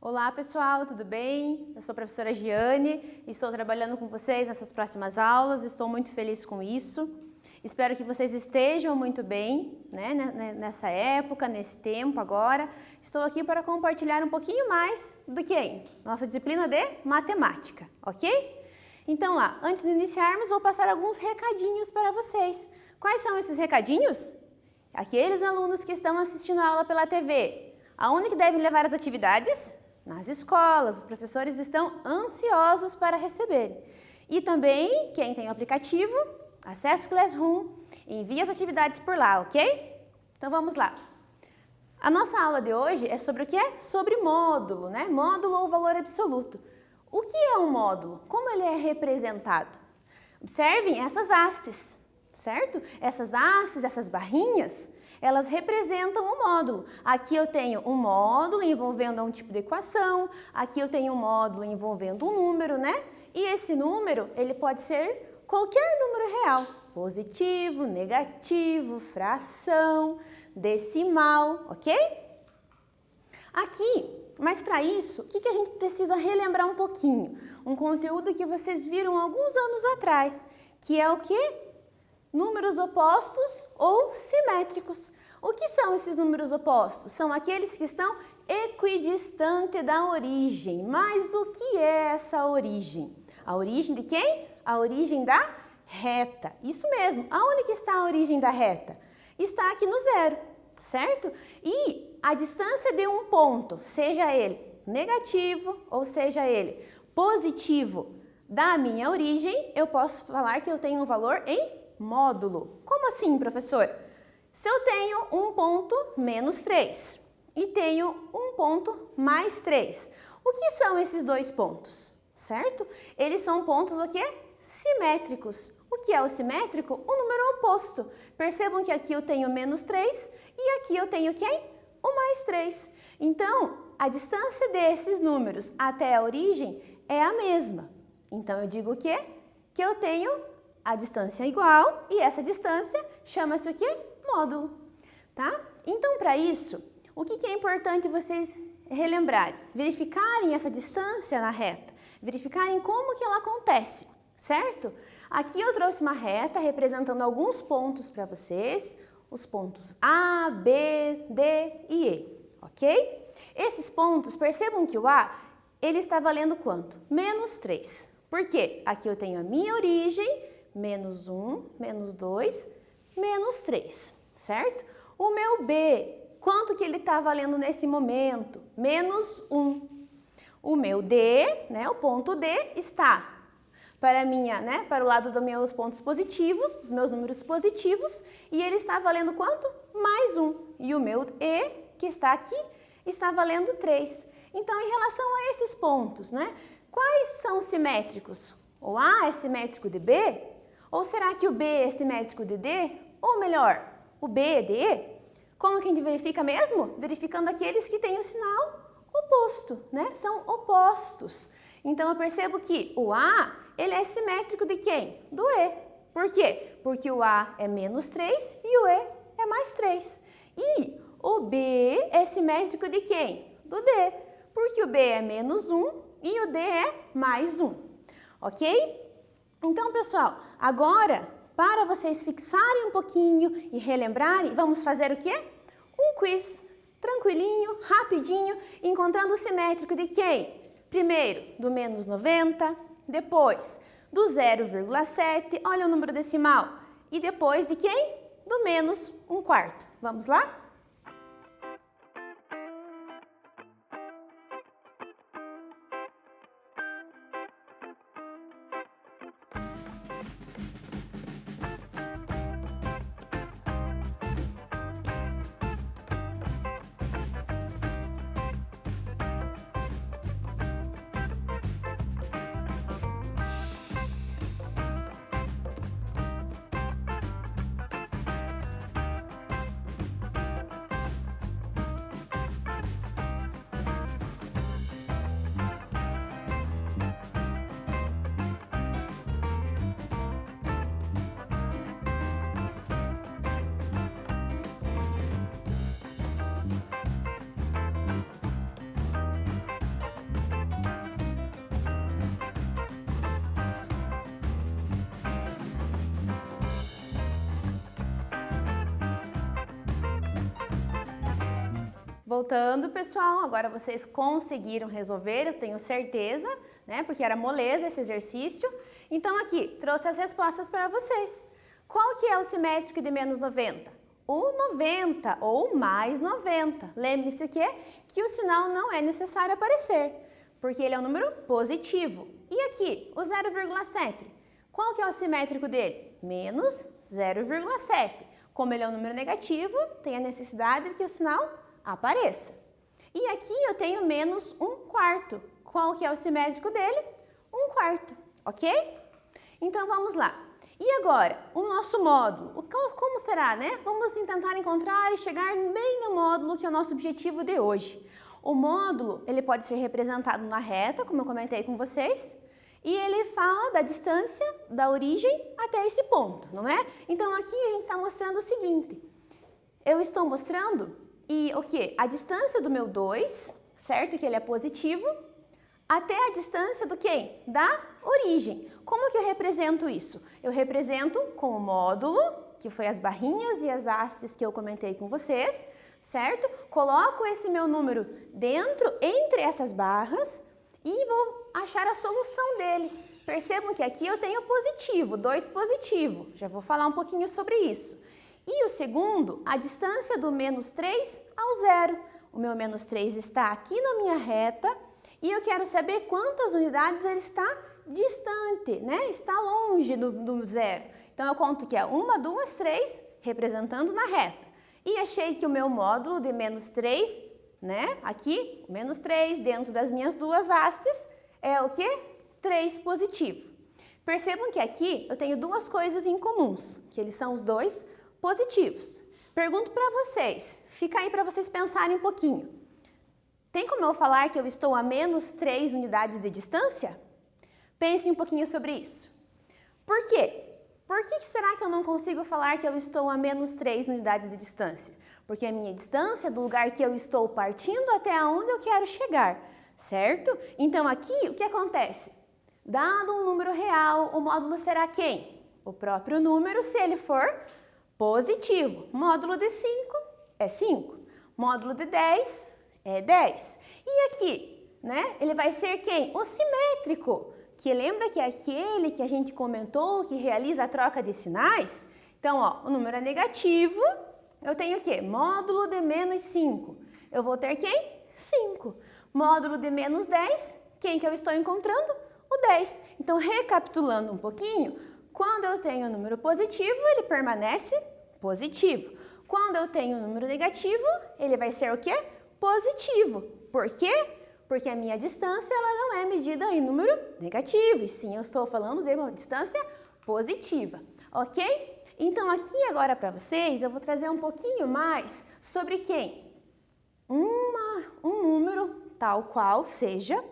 Olá pessoal, tudo bem? Eu sou a professora Giane e estou trabalhando com vocês nessas próximas aulas, estou muito feliz com isso. Espero que vocês estejam muito bem, né, nessa época, nesse tempo agora. Estou aqui para compartilhar um pouquinho mais do que nossa disciplina de matemática, ok? Então lá, antes de iniciarmos, vou passar alguns recadinhos para vocês. Quais são esses recadinhos? Aqueles alunos que estão assistindo a aula pela TV, aonde que devem levar as atividades? Nas escolas, os professores estão ansiosos para receberem. E também, quem tem o aplicativo, acesse o Classroom e envie as atividades por lá, ok? Então vamos lá. A nossa aula de hoje é sobre o que? Sobre módulo, né? Módulo ou valor absoluto. O que é um módulo? Como ele é representado? Observem essas hastes, certo? Essas hastes, essas barrinhas, elas representam o módulo. Aqui eu tenho um módulo envolvendo um tipo de equação, aqui eu tenho um módulo envolvendo um número, né? E esse número, ele pode ser qualquer número real, positivo, negativo, fração, decimal, ok? Aqui, mas para isso, o que a gente precisa relembrar um pouquinho? Um conteúdo que vocês viram alguns anos atrás, que é o quê? Números opostos ou simétricos. O que são esses números opostos? São aqueles que estão equidistantes da origem. Mas o que é essa origem? A origem de quem? A origem da reta. Isso mesmo. Aonde que está a origem da reta? Está aqui no zero, certo? E a distância de um ponto, seja ele negativo ou seja ele positivo da minha origem, eu posso falar que eu tenho um valor em módulo. Como assim, professor? Se eu tenho um ponto menos 3 e tenho um ponto mais 3, o que são esses dois pontos? Certo? Eles são pontos o quê? Simétricos. O que é o simétrico? O número oposto. Percebam que aqui eu tenho menos 3 e aqui eu tenho quem? O mais 3. Então, a distância desses números até a origem é a mesma. Então, eu digo o quê? Que eu tenho a distância igual e essa distância chama-se o quê? Módulo, tá? Então, para isso, o que é importante vocês relembrarem? Verificarem essa distância na reta, verificarem como que ela acontece, certo? Aqui eu trouxe uma reta representando alguns pontos para vocês, os pontos A, B, D e E, ok? Esses pontos, percebam que o A, ele está valendo quanto? Menos 3. Por quê? Aqui eu tenho a minha origem, menos 1, menos 2, menos 3, certo? O meu B, quanto que ele está valendo nesse momento? Menos 1. O meu D, né, o ponto D, está para o lado dos meus pontos positivos, dos meus números positivos, e ele está valendo quanto? Mais 1. E o meu E, que está aqui, está valendo 3. Então, em relação a esses pontos, né, quais são simétricos? O A é simétrico de B? Ou será que o B é simétrico de D? Ou melhor, o B é de E? Como que a gente verifica mesmo? Verificando aqueles que têm o sinal oposto, né? São opostos. Então, eu percebo que o A, ele é simétrico de quem? Do E. Por quê? Porque o A é menos 3 e o E é mais 3. E o B é simétrico de quem? Do D. Porque o B é menos 1 e o D é mais 1. Ok? Então, pessoal, agora, para vocês fixarem um pouquinho e relembrarem, vamos fazer o quê? Um quiz, tranquilinho, rapidinho, encontrando o simétrico de quem? Primeiro, do menos 90, depois do 0,7, olha o número decimal, e depois de quem? Do menos 1/4. Vamos lá? Voltando, pessoal, agora vocês conseguiram resolver, eu tenho certeza, né? Porque era moleza esse exercício. Então aqui, trouxe as respostas para vocês. Qual que é o simétrico de menos 90? O 90 ou mais 90. Lembre-se o quê? Que o sinal não é necessário aparecer, porque ele é um número positivo. E aqui, o 0,7. Qual que é o simétrico dele? Menos 0,7. Como ele é um número negativo, tem a necessidade de que o sinal apareça. E aqui eu tenho menos 1/4. Qual que é o simétrico dele? 1/4, ok? Então vamos lá. E agora, o nosso módulo, como será, né? Vamos tentar encontrar e chegar bem no módulo, que é o nosso objetivo de hoje. O módulo, ele pode ser representado na reta, como eu comentei com vocês, e ele fala da distância da origem até esse ponto, não é? Então aqui a gente está mostrando o seguinte, eu estou mostrando o quê? A distância do meu 2, certo? Que ele é positivo, até a distância do quê? Da origem. Como que eu represento isso? Eu represento com o módulo, que foi as barrinhas e as hastes que eu comentei com vocês, certo? Coloco esse meu número entre essas barras e vou achar a solução dele. Percebam que aqui eu tenho positivo, 2 positivo. Já vou falar um pouquinho sobre isso. E o segundo, a distância do menos 3 ao 0. O meu menos 3 está aqui na minha reta e eu quero saber quantas unidades ele está distante, né? Está longe do 0. Então eu conto que é 1, 2, 3, representando na reta. E achei que o meu módulo de menos 3, né? Aqui, menos 3, dentro das minhas duas hastes, é o quê? 3 positivo. Percebam que aqui eu tenho duas coisas em comuns, que eles são os dois positivos. Pergunto para vocês, fica aí para vocês pensarem um pouquinho. Tem como eu falar que eu estou a menos 3 unidades de distância? Pensem um pouquinho sobre isso. Por quê? Por que será que eu não consigo falar que eu estou a menos 3 unidades de distância? Porque a minha distância do lugar que eu estou partindo até onde eu quero chegar, certo? Então aqui o que acontece? Dado um número real, o módulo será quem? O próprio número, se ele for positivo. Módulo de 5 é 5. Módulo de 10 é 10. E aqui, né? Ele vai ser quem? O simétrico. Que lembra que é aquele que a gente comentou que realiza a troca de sinais? Então, ó, o número é negativo. Eu tenho o quê? Módulo de menos 5. Eu vou ter quem? 5. Módulo de menos 10. Quem que eu estou encontrando? O 10. Então, recapitulando um pouquinho, quando eu tenho o número positivo, ele permanece positivo. Quando eu tenho o número negativo, ele vai ser o quê? Positivo. Por quê? Porque a minha distância ela não é medida em número negativo, e sim eu estou falando de uma distância positiva, ok? Então aqui agora para vocês eu vou trazer um pouquinho mais sobre quem? Um número tal qual seja,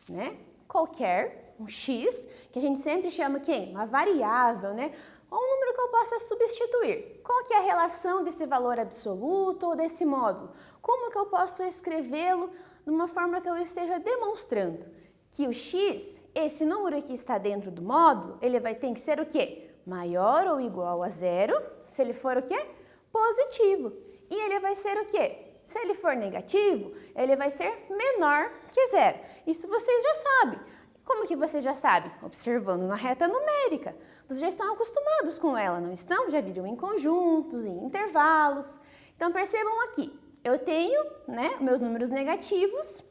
né? Qualquer, um x, que a gente sempre chama quem? Uma variável, né? Ou um número que eu possa substituir. Qual que é a relação desse valor absoluto ou desse módulo? Como que eu posso escrevê-lo de uma forma que eu esteja demonstrando que o x, esse número que está dentro do módulo, ele vai ter que ser o quê? Maior ou igual a 0, se ele for o quê? Positivo. E ele vai ser o quê? Se ele for negativo, ele vai ser menor que 0. Isso vocês já sabem. Como que vocês já sabem? Observando na reta numérica. Vocês já estão acostumados com ela, não estão? Já viram em conjuntos, em intervalos. Então percebam aqui. Eu tenho, né, meus números negativos,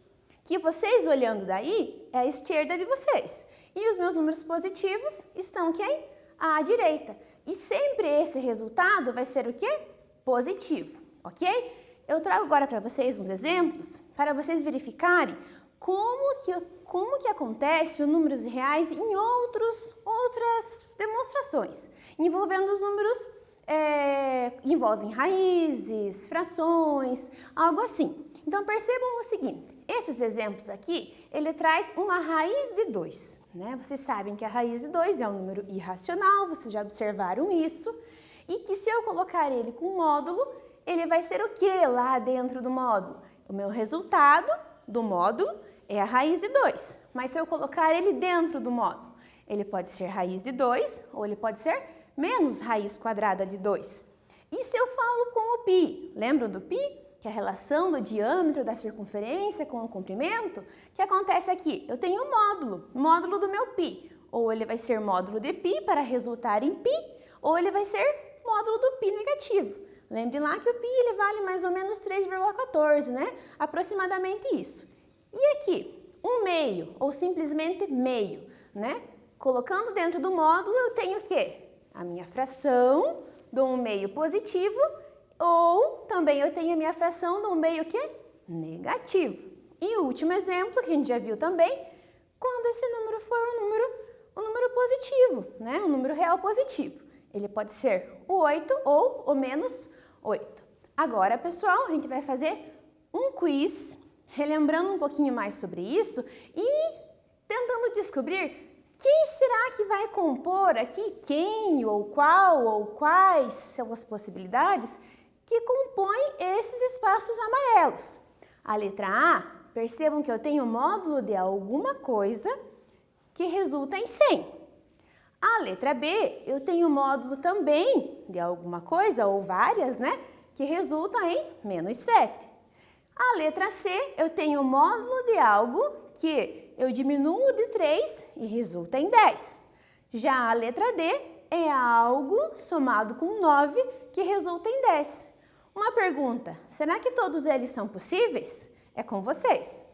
que vocês olhando daí é a esquerda de vocês. E os meus números positivos estão quem? À direita. E sempre esse resultado vai ser o quê? Positivo, ok? Eu trago agora para vocês uns exemplos para vocês verificarem como que acontece os números reais em outras demonstrações, envolvendo os números envolvem raízes, frações, algo assim. Então percebam o seguinte, esses exemplos aqui, ele traz uma raiz de 2, né? Vocês sabem que a raiz de 2 é um número irracional, vocês já observaram isso, e que se eu colocar ele com módulo, ele vai ser o que lá dentro do módulo? O meu resultado do módulo é a raiz de 2, mas se eu colocar ele dentro do módulo, ele pode ser raiz de 2 ou ele pode ser menos raiz quadrada de 2. E se eu falo com o π? Lembram do π? que é a relação do diâmetro da circunferência com o comprimento, o que acontece aqui? Eu tenho um módulo do meu π. Ou ele vai ser módulo de π para resultar em π, ou ele vai ser módulo do π negativo. Lembre lá que o π ele vale mais ou menos 3,14, né? Aproximadamente isso. E aqui, um meio, ou simplesmente meio, né? Colocando dentro do módulo, eu tenho o quê? A minha fração de um meio positivo, ou também eu tenho a minha fração de um meio o quê? Negativo. E o último exemplo, que a gente já viu também, quando esse número for um número positivo, né? Um número real positivo. Ele pode ser o 8 ou o menos 8. Agora, pessoal, a gente vai fazer um quiz, relembrando um pouquinho mais sobre isso e tentando descobrir quem será que vai compor aqui, quem ou qual ou quais são as possibilidades que compõem esses espaços amarelos. A letra A, percebam que eu tenho módulo de alguma coisa que resulta em 100. A letra B, eu tenho módulo também de alguma coisa, ou várias, né, que resulta em menos 7. A letra C, eu tenho módulo de algo que eu diminuo de 3 e resulta em 10. Já a letra D é algo somado com 9 que resulta em 10. Uma pergunta, será que todos eles são possíveis? É com vocês.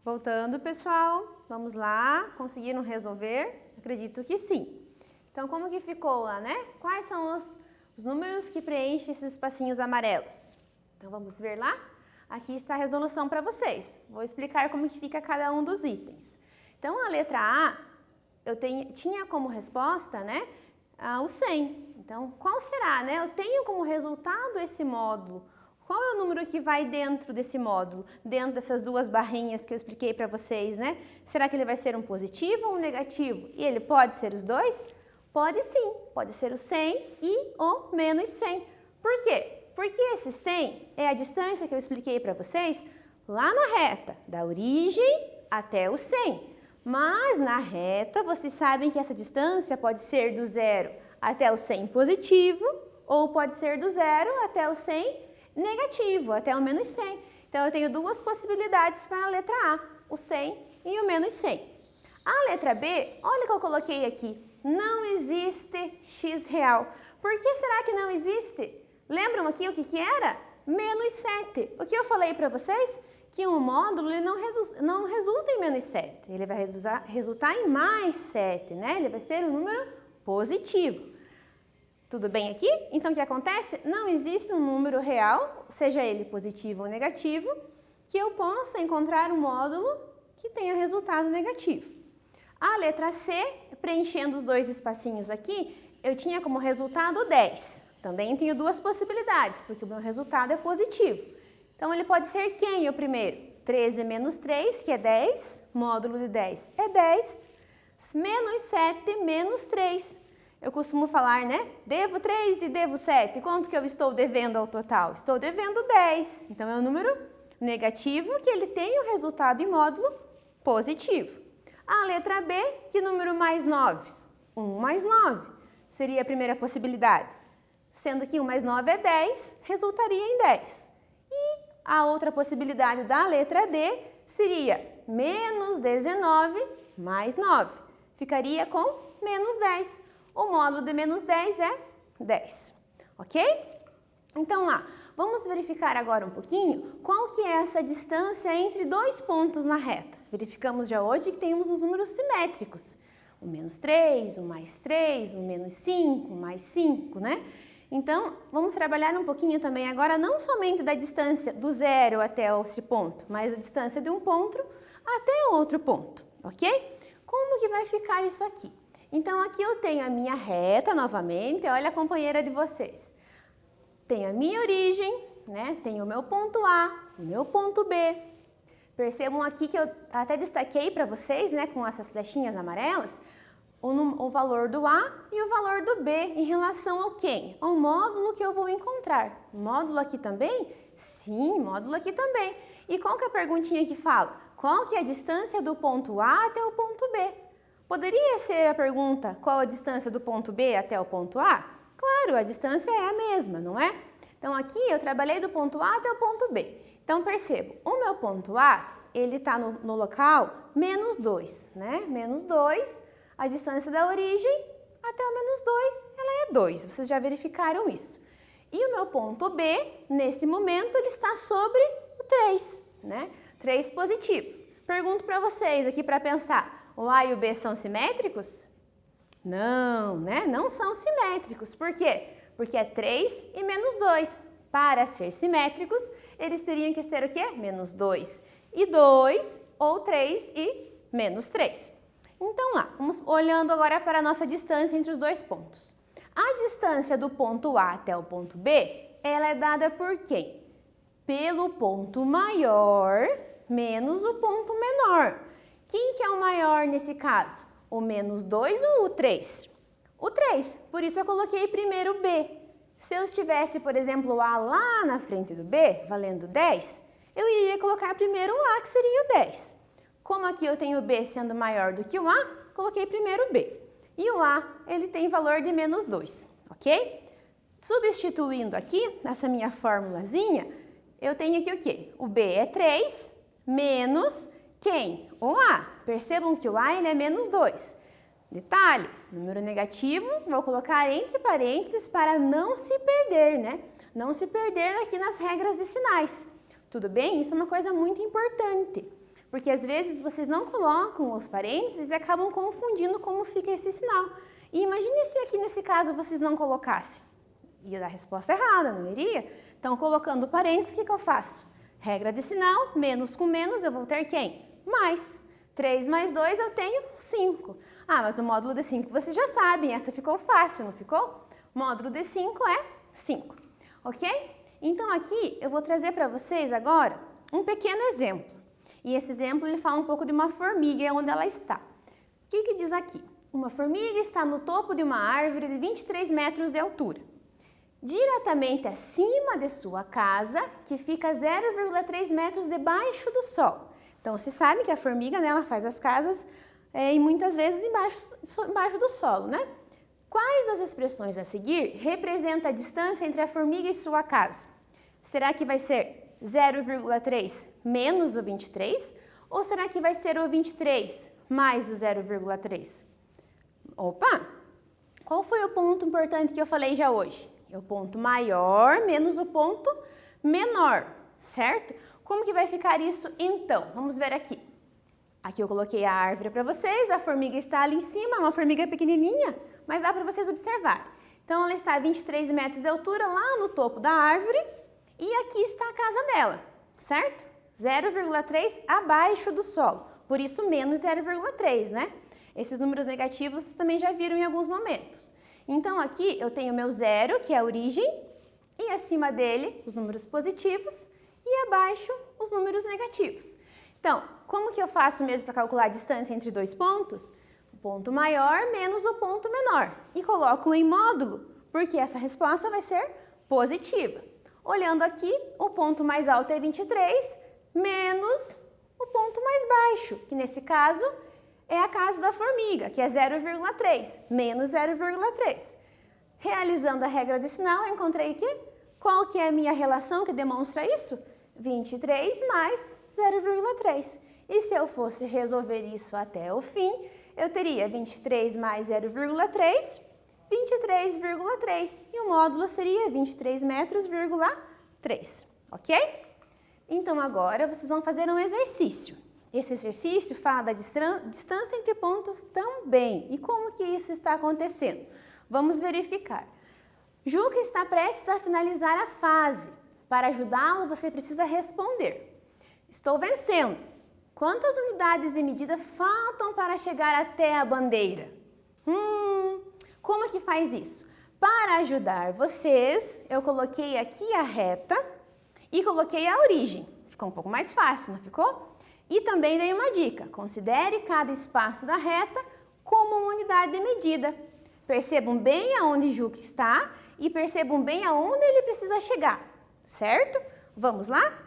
Voltando, pessoal, vamos lá, conseguiram resolver? Acredito que sim. Então, como que ficou lá, né? Quais são os números que preenchem esses espacinhos amarelos? Então, vamos ver lá? Aqui está a resolução para vocês. Vou explicar como que fica cada um dos itens. Então, a letra A, tinha como resposta, né, o 100. Então, qual será, né? Eu tenho como resultado esse módulo. Qual é o número que vai dentro desse módulo, dentro dessas duas barrinhas que eu expliquei para vocês, né? Será que ele vai ser um positivo ou um negativo? E ele pode ser os dois? Pode sim, pode ser o 100 e o menos 100. Por quê? Porque esse 100 é a distância que eu expliquei para vocês lá na reta, da origem até o 100. Mas na reta, vocês sabem que essa distância pode ser do 0 até o 100 positivo, ou pode ser do 0 até o 100 negativo, até o menos 100. Então, eu tenho duas possibilidades para a letra A, o 100 e o menos 100. A letra B, olha o que eu coloquei aqui, não existe x real. Por que será que não existe? Lembram aqui o que era? Menos 7. O que eu falei para vocês? Que um módulo ele não resulta em menos 7, ele vai resultar em mais 7, né? Ele vai ser um número positivo. Tudo bem aqui? Então, o que acontece? Não existe um número real, seja ele positivo ou negativo, que eu possa encontrar um módulo que tenha resultado negativo. A letra C, preenchendo os dois espacinhos aqui, eu tinha como resultado 10. Também tenho duas possibilidades, porque o meu resultado é positivo. Então, ele pode ser quem o primeiro? 13 menos 3, que é 10, módulo de 10 é 10, menos 7 menos 3. Eu costumo falar, né? Devo 3 e devo 7. Quanto que eu estou devendo ao total? Estou devendo 10. Então, é um número negativo que ele tem o resultado em módulo positivo. A letra B, que número mais 9? 1 mais 9 seria a primeira possibilidade. Sendo que 1 mais 9 é 10, resultaria em 10. E a outra possibilidade da letra D seria menos 19 mais 9. Ficaria com menos 10. O módulo de menos 10 é 10, ok? Então, lá, vamos verificar agora um pouquinho qual que é essa distância entre dois pontos na reta. Verificamos já hoje que temos os números simétricos. O menos 3, o mais 3, o menos 5, o mais 5, né? Então, vamos trabalhar um pouquinho também agora, não somente da distância do zero até esse ponto, mas a distância de um ponto até outro ponto, ok? Como que vai ficar isso aqui? Então, aqui eu tenho a minha reta novamente, olha a companheira de vocês. Tenho a minha origem, né? Tenho o meu ponto A, o meu ponto B. Percebam aqui que eu até destaquei para vocês, né, com essas flechinhas amarelas, o valor do A e o valor do B em relação ao quem? Ao módulo que eu vou encontrar. Módulo aqui também? Sim, módulo aqui também. E qual que é a perguntinha que fala? Qual que é a distância do ponto A até o ponto B? Poderia ser a pergunta, qual a distância do ponto B até o ponto A? Claro, a distância é a mesma, não é? Então, aqui eu trabalhei do ponto A até o ponto B. Então, percebo, o meu ponto A, ele está no local menos 2, né? Menos 2, a distância da origem até o menos 2, ela é 2. Vocês já verificaram isso. E o meu ponto B, nesse momento, ele está sobre o 3, né? 3 positivos. Pergunto para vocês aqui para pensar. O A e o B são simétricos? Não, né? Não são simétricos. Por quê? Porque é 3 e menos 2. Para ser simétricos, eles teriam que ser o quê? Menos 2 e 2, ou 3 e menos 3. Então, lá, vamos olhando agora para a nossa distância entre os dois pontos. A distância do ponto A até o ponto B, ela é dada por quem? Pelo ponto maior menos o ponto menor. Quem que é o maior nesse caso? O menos 2 ou o 3? O 3, por isso eu coloquei primeiro o B. Se eu estivesse, por exemplo, o A lá na frente do B, valendo 10, eu iria colocar primeiro o A, que seria o 10. Como aqui eu tenho o B sendo maior do que o A, coloquei primeiro o B. E o A, ele tem valor de menos 2, ok? Substituindo aqui, nessa minha formulazinha, eu tenho aqui o quê? O B é 3 menos quem? O A. Percebam que o A ele é menos 2. Detalhe, número negativo, vou colocar entre parênteses para não se perder, né? Não se perder aqui nas regras de sinais. Tudo bem? Isso é uma coisa muito importante, porque às vezes vocês não colocam os parênteses e acabam confundindo como fica esse sinal. E imagine se aqui nesse caso vocês não colocassem. Ia dar a resposta errada, não iria? Então, colocando parênteses, o que eu faço? Regra de sinal, menos com menos, eu vou ter quem? Mais. 3 mais 2 eu tenho 5. Ah, mas o módulo de 5 vocês já sabem, essa ficou fácil, não ficou? O módulo de 5 é 5, ok? Então aqui eu vou trazer para vocês agora um pequeno exemplo. E esse exemplo ele fala um pouco de uma formiga e onde ela está. O que diz aqui? Uma formiga está no topo de uma árvore de 23 metros de altura, diretamente acima de sua casa, que fica 0,3 metros debaixo do solo. Então, você sabe que a formiga, né, ela faz as casas e muitas vezes embaixo do solo, né? Quais das expressões a seguir representam a distância entre a formiga e sua casa? Será que vai ser 0,3 menos o 23? Ou será que vai ser o 23 mais o 0,3? Opa! Qual foi o ponto importante que eu falei já hoje? É o ponto maior menos o ponto menor, certo? Como que vai ficar isso então? Vamos ver aqui. Aqui eu coloquei a árvore para vocês, a formiga está ali em cima, uma formiga pequenininha, mas dá para vocês observar Então, ela está a 23 metros de altura lá no topo da árvore e aqui está a casa dela, certo? 0,3 abaixo do solo, por isso menos 0,3, né? Esses números negativos vocês também já viram em alguns momentos. Então, aqui eu tenho meu zero, que é a origem, e acima dele os números positivos e abaixo os números negativos. Então, como que eu faço mesmo para calcular a distância entre dois pontos? O ponto maior menos o ponto menor. E coloco em módulo, porque essa resposta vai ser positiva. Olhando aqui, o ponto mais alto é 23, menos o ponto mais baixo, que nesse caso é a casa da formiga, que é 0,3, menos 0,3. Realizando a regra de sinal, eu encontrei que qual que é a minha relação que demonstra isso? 23 mais 0,3. E se eu fosse resolver isso até o fim, eu teria 23 mais 0,3, 23,3. E o módulo seria 23 metros,3, ok? Então agora vocês vão fazer um exercício. Esse exercício fala da distância entre pontos também. E como que isso está acontecendo? Vamos verificar. Juca está prestes a finalizar a fase. Para ajudá-lo, você precisa responder. Estou vencendo. Quantas unidades de medida faltam para chegar até a bandeira? Como que faz isso? Para ajudar vocês, eu coloquei aqui a reta e coloquei a origem. Ficou um pouco mais fácil, não ficou? E também dei uma dica. Considere cada espaço da reta como uma unidade de medida. Percebam bem aonde Juca está e percebam bem aonde ele precisa chegar, certo? Vamos lá?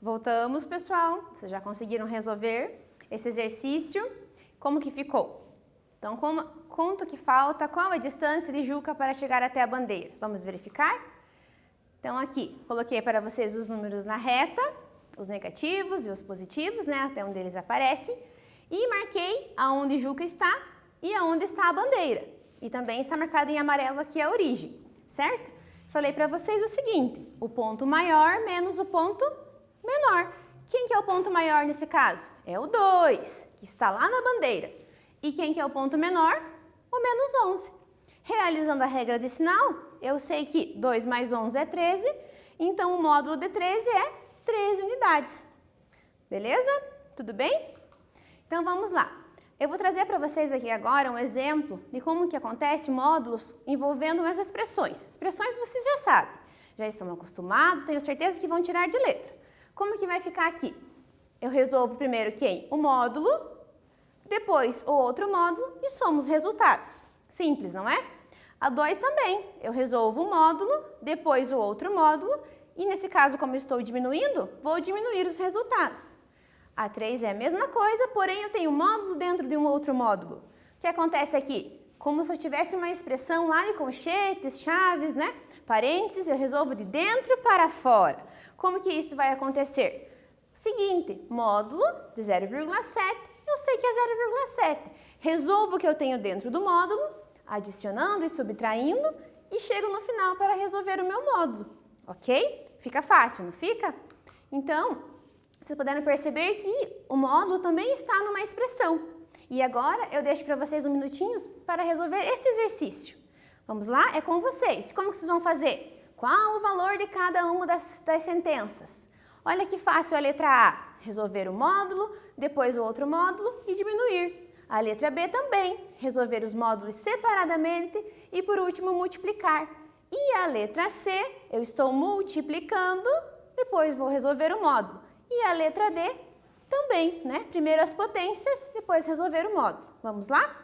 Voltamos, pessoal. Vocês já conseguiram resolver esse exercício? Como que ficou? Então, quanto que falta? Qual a distância de Juca para chegar até a bandeira? Vamos verificar? Então, aqui, coloquei para vocês os números na reta, os negativos e os positivos, né? Até onde eles aparecem. E marquei aonde Juca está e aonde está a bandeira. E também está marcado em amarelo aqui a origem, certo? Falei para vocês o seguinte, o ponto maior menos o ponto menor. Quem que é o ponto maior nesse caso? É o 2, que está lá na bandeira. E quem que é o ponto menor? O menos 11. Realizando a regra de sinal, eu sei que 2 mais 11 é 13, então o módulo de 13 é 13 unidades. Beleza? Tudo bem? Então vamos lá. Eu vou trazer para vocês aqui agora um exemplo de como que acontece módulos envolvendo as expressões. Expressões vocês já sabem, já estão acostumados, tenho certeza que vão tirar de letra. Como que vai ficar aqui? Eu resolvo primeiro quem? O módulo, depois o outro módulo e somo os resultados. Simples, não é? A 2 também. Eu resolvo o módulo, depois o outro módulo e nesse caso, como eu estou diminuindo, vou diminuir os resultados. A 3 é a mesma coisa, porém eu tenho um módulo dentro de um outro módulo. O que acontece aqui? Como se eu tivesse uma expressão lá de colchetes, chaves, né? Parênteses, eu resolvo de dentro para fora. Como que isso vai acontecer? O seguinte, módulo de 0,7, eu sei que é 0,7. Resolvo o que eu tenho dentro do módulo, adicionando e subtraindo, e chego no final para resolver o meu módulo, ok? Fica fácil, não fica? Então, vocês puderam perceber que o módulo também está numa expressão. E agora eu deixo para vocês um minutinho para resolver este exercício. Vamos lá? É com vocês. Como que vocês vão fazer? Qual o valor de cada uma das sentenças? Olha que fácil a letra A. Resolver o módulo, depois o outro módulo e diminuir. A letra B também. Resolver os módulos separadamente e, por último, multiplicar. E a letra C, eu estou multiplicando, depois vou resolver o módulo. E a letra D também, né? Primeiro as potências, depois resolver o módulo. Vamos lá?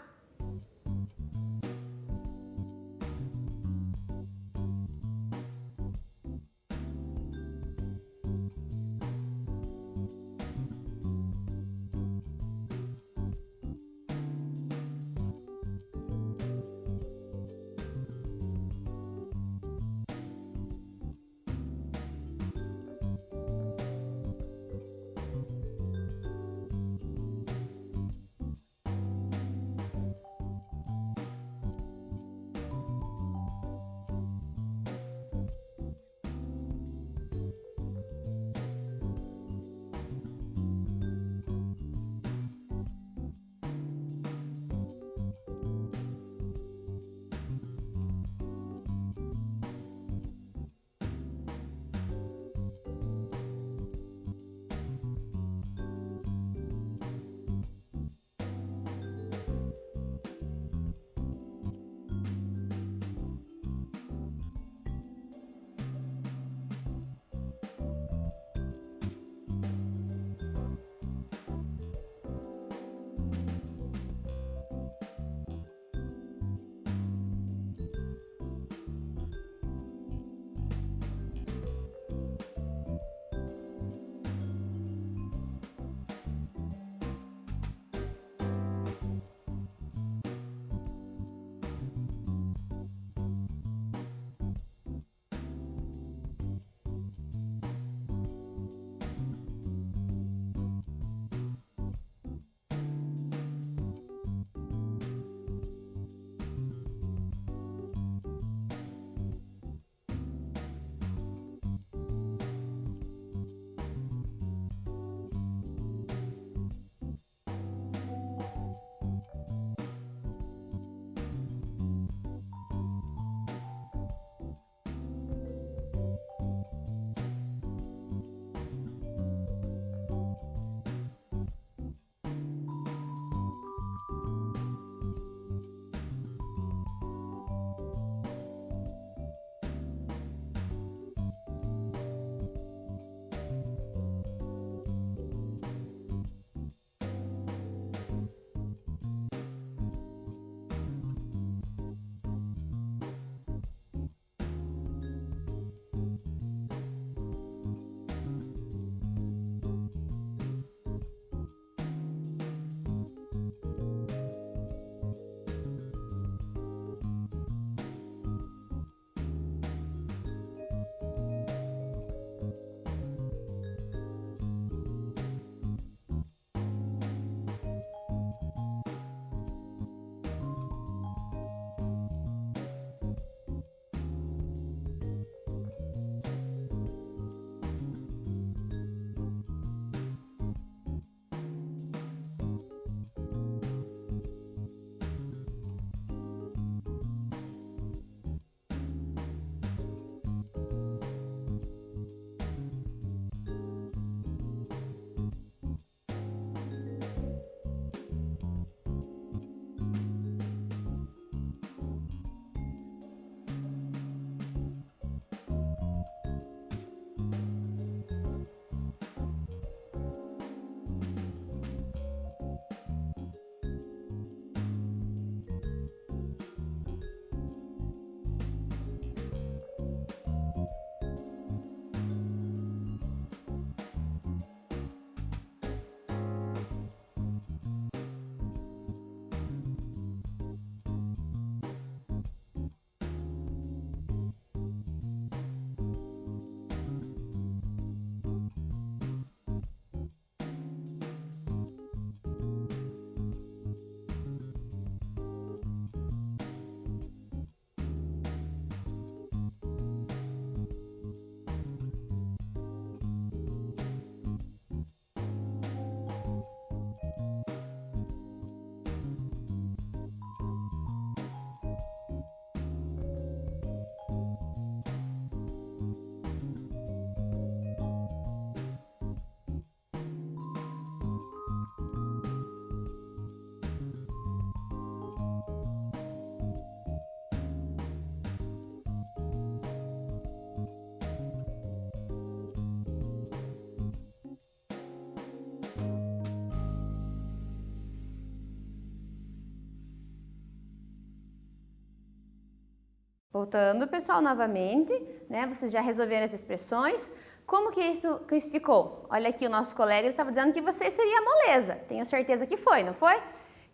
Voltando, pessoal, novamente, né? Vocês já resolveram as expressões. Como que isso ficou? Olha aqui, o nosso colega estava dizendo que você seria moleza. Tenho certeza que foi, não foi?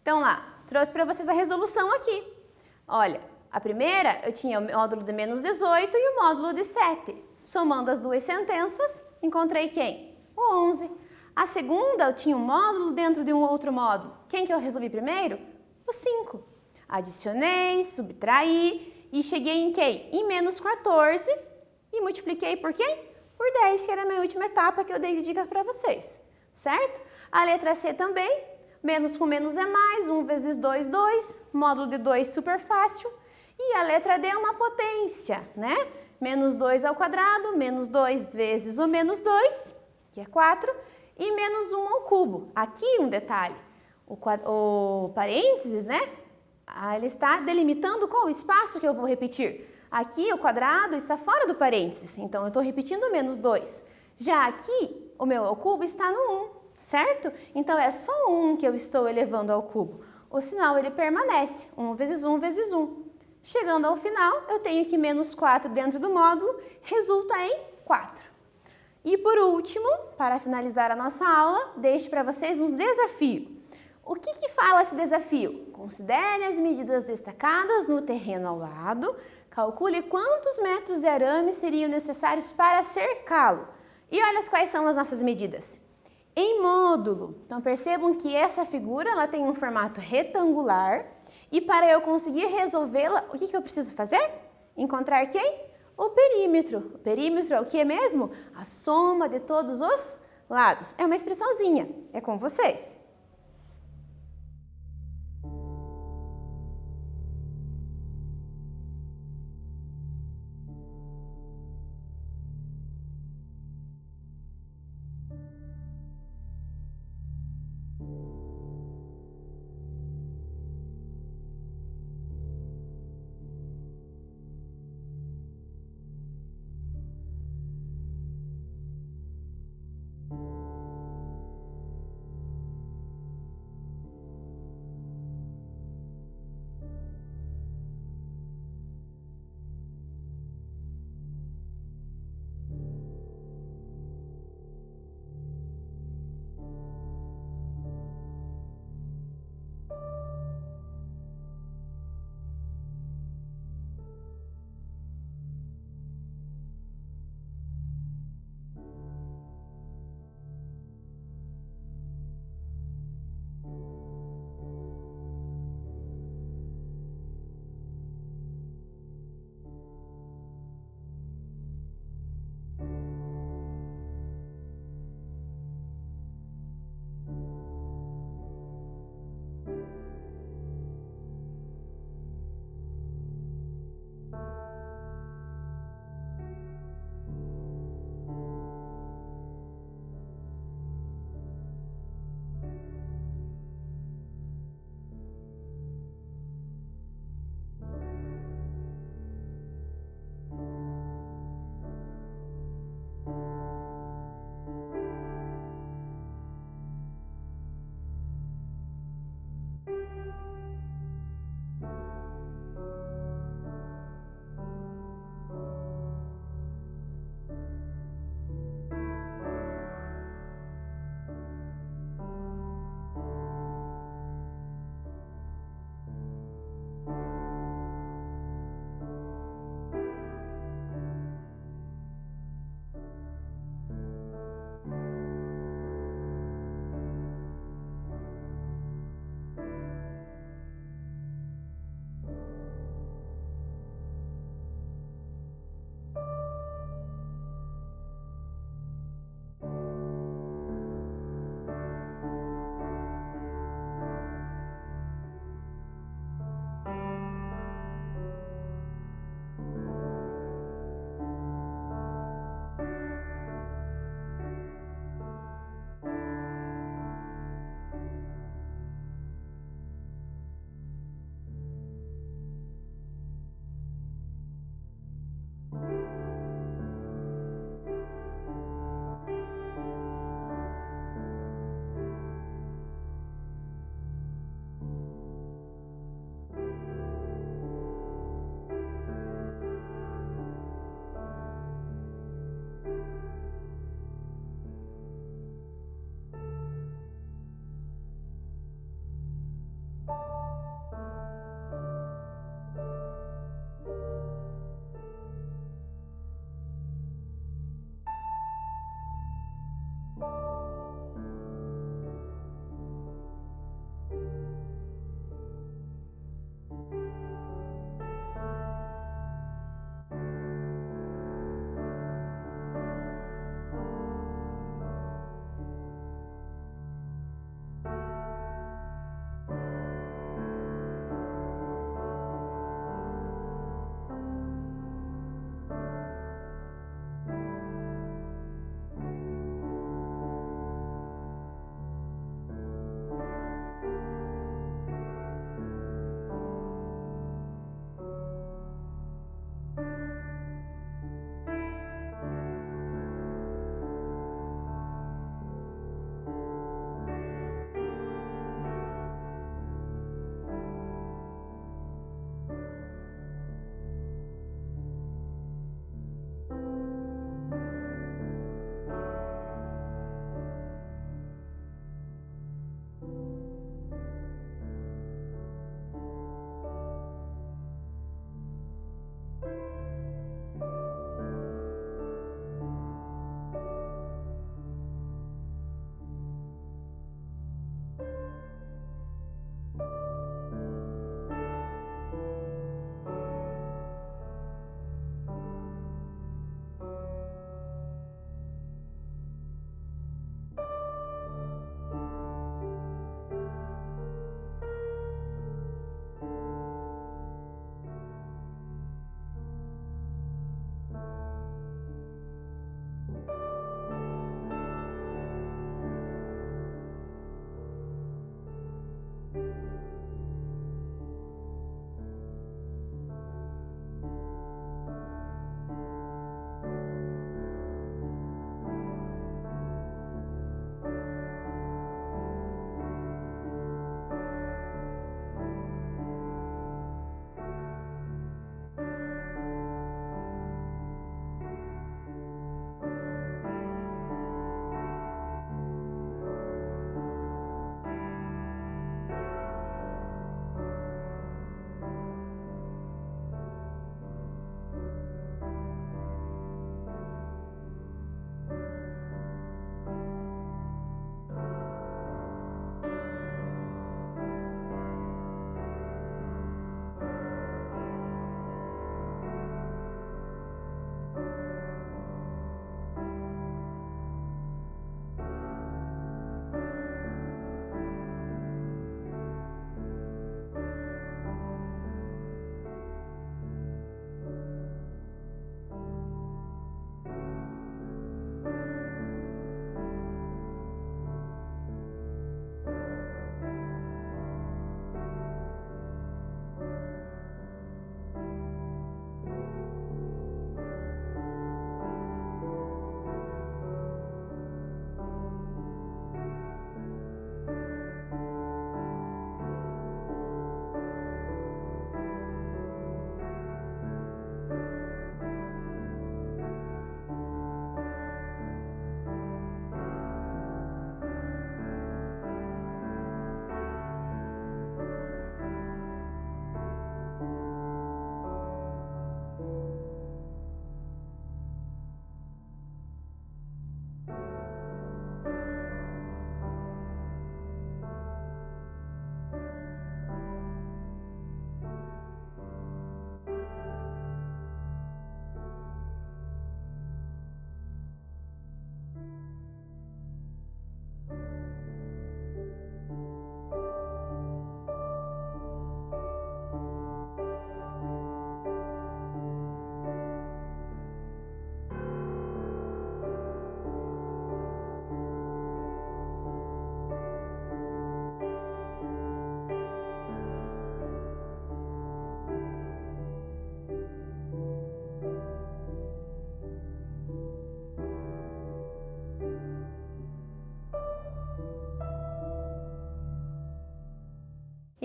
Então lá, trouxe para vocês a resolução aqui. Olha, a primeira eu tinha o módulo de menos 18 e o módulo de 7. Somando as duas sentenças, encontrei quem? O 11. A segunda eu tinha um módulo dentro de um outro módulo. Quem que eu resolvi primeiro? O 5. Adicionei, subtraí e cheguei em quem? Em menos 14 e multipliquei por quem? Por 10, que era a minha última etapa que eu dei de dicas para vocês, certo? A letra C também, menos com menos é mais, 1 vezes 2, 2, módulo de 2 super fácil. E a letra D é uma potência, né? Menos 2 ao quadrado, menos 2 vezes o menos 2, que é 4, e menos 1 ao cubo. Aqui um detalhe, o parênteses, né? Ele está delimitando qual o espaço que eu vou repetir. Aqui o quadrado está fora do parênteses, então eu estou repetindo menos 2. Já aqui, o meu ao cubo está no 1, certo? Então é só 1 que eu estou elevando ao cubo. O sinal ele permanece, 1 vezes 1 vezes 1. Chegando ao final, eu tenho que menos 4 dentro do módulo, resulta em 4. E por último, para finalizar a nossa aula, deixo para vocês um desafio. O que fala esse desafio? Considere as medidas destacadas no terreno ao lado, calcule quantos metros de arame seriam necessários para cercá-lo. E olha quais são as nossas medidas. Em módulo, então percebam que essa figura ela tem um formato retangular e para eu conseguir resolvê-la, o que eu preciso fazer? Encontrar quem? O perímetro. O perímetro é o que mesmo? A soma de todos os lados. É uma expressãozinha, é com vocês.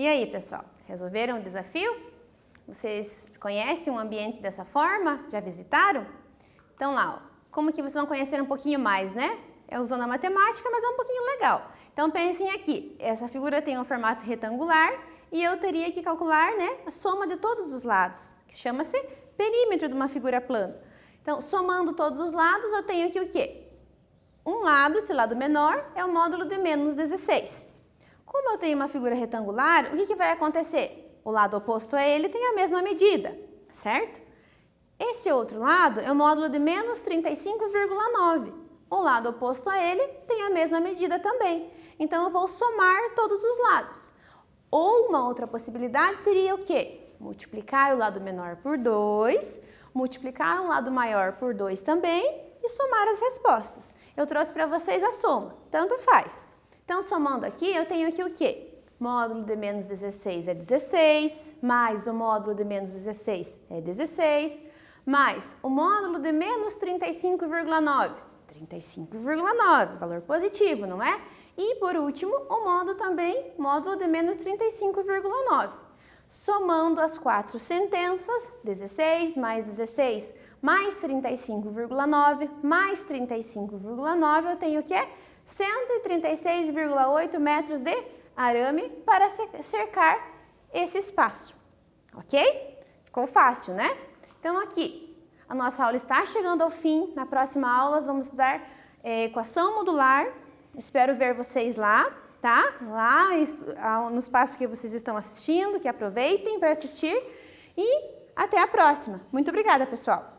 E aí, pessoal, resolveram o desafio? Vocês conhecem um ambiente dessa forma? Já visitaram? Então lá, ó, como que vocês vão conhecer um pouquinho mais, né? É usando a matemática, mas é um pouquinho legal. Então pensem aqui, essa figura tem um formato retangular e eu teria que calcular, né, a soma de todos os lados, que chama-se perímetro de uma figura plana. Então, somando todos os lados, eu tenho aqui o quê? Um lado, esse lado menor, é o módulo de menos 16. Como eu tenho uma figura retangular, o que vai acontecer? O lado oposto a ele tem a mesma medida, certo? Esse outro lado é o módulo de menos 35,9. O lado oposto a ele tem a mesma medida também. Então, eu vou somar todos os lados. Ou uma outra possibilidade seria o quê? Multiplicar o lado menor por 2, multiplicar o lado maior por 2 também e somar as respostas. Eu trouxe para vocês a soma, tanto faz. Então, somando aqui, eu tenho aqui o quê? Módulo de menos 16 é 16, mais o módulo de menos 16 é 16, mais o módulo de menos 35,9, 35,9, valor positivo, não é? E, por último, o módulo de menos 35,9. Somando as 4 sentenças, 16 mais 16 mais 35,9 mais 35,9, eu tenho o quê? 136,8 metros de arame para cercar esse espaço, ok? Ficou fácil, né? Então, aqui, a nossa aula está chegando ao fim. Na próxima aula, vamos estudar equação modular. Espero ver vocês lá, tá? Lá no espaço que vocês estão assistindo, que aproveitem para assistir. E até a próxima. Muito obrigada, pessoal!